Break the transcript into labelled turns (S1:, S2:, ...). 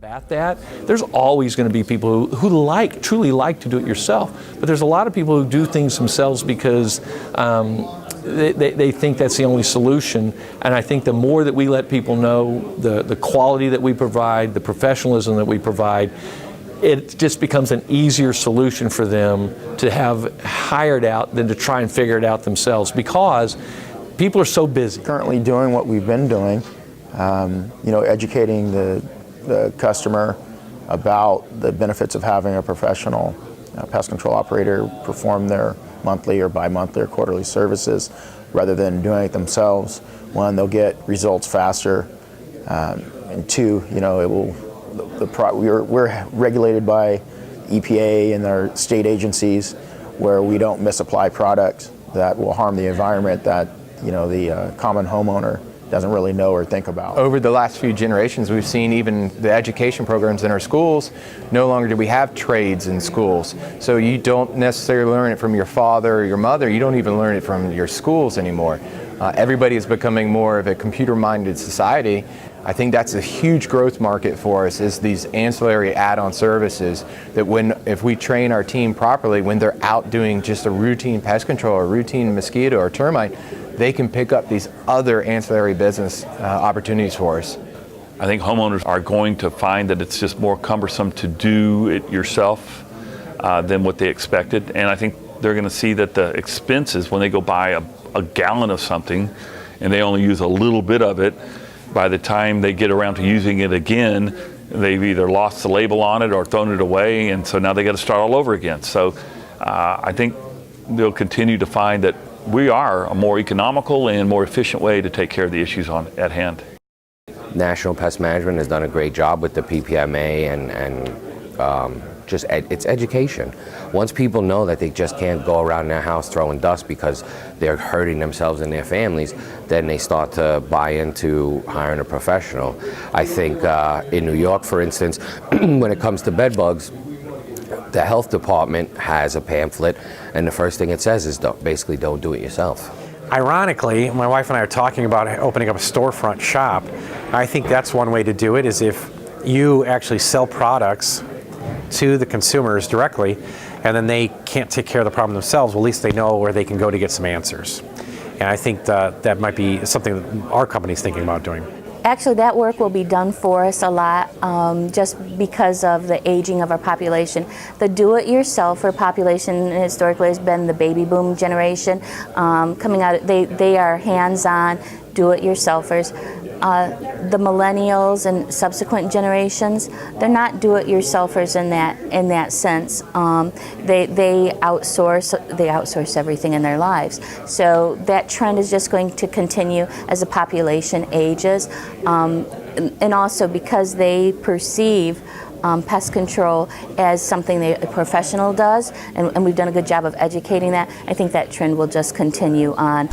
S1: combat that. There's always going to be people who truly like to do it yourself, but there's a lot of people who do things themselves because they think that's the only solution. And I think the more that we let people know the quality that we provide, the professionalism that we provide, it just becomes an easier solution for them to have hired out than to try and figure it out themselves, because people are so busy.
S2: Currently doing what we've been doing, educating the customer about the benefits of having a professional pest control operator perform their monthly or bi-monthly or quarterly services rather than doing it themselves. One, they'll get results faster, and two, we're regulated by EPA and our state agencies where we don't misapply products that will harm the environment that the common homeowner doesn't really know or think about.
S3: Over the last few generations, we've seen even the education programs in our schools, no longer do we have trades in schools. So you don't necessarily learn it from your father or your mother, you don't even learn it from your schools anymore. Everybody is becoming more of a computer-minded society. I think that's a huge growth market for us, is these ancillary add-on services that if we train our team properly, when they're out doing just a routine pest control or routine mosquito or termite, they can pick up these other ancillary business opportunities for us.
S4: I think homeowners are going to find that it's just more cumbersome to do it yourself than what they expected. And I think they're going to see that the expenses, when they go buy a gallon of something and they only use a little bit of it, by the time they get around to using it again, they've either lost the label on it or thrown it away, and so now they got to start all over again. So I think they'll continue to find that we are a more economical and more efficient way to take care of the issues at hand.
S5: National Pest Management has done a great job with the PPMA and it's education. Once people know that they just can't go around their house throwing dust because they're hurting themselves and their families, then they start to buy into hiring a professional. I think in New York, for instance, when it comes to bed bugs, the health department has a pamphlet, and the first thing it says is basically don't do it yourself.
S6: Ironically, my wife and I are talking about opening up a storefront shop. I think that's one way to do it, is if you actually sell products to the consumers directly, and then they can't take care of the problem themselves, well, at least they know where they can go to get some answers. And I think that might be something that our company's thinking about doing.
S7: Actually, that work will be done for us a lot, just because of the aging of our population. The do-it-yourselfer population historically has been the baby boom generation. Coming out, they are hands-on do-it-yourselfers. The millennials and subsequent generations, they're not do-it-yourselfers in that sense. They outsource everything in their lives. So that trend is just going to continue as the population ages, and also because they perceive pest control as something a professional does, and we've done a good job of educating that. I think that trend will just continue on.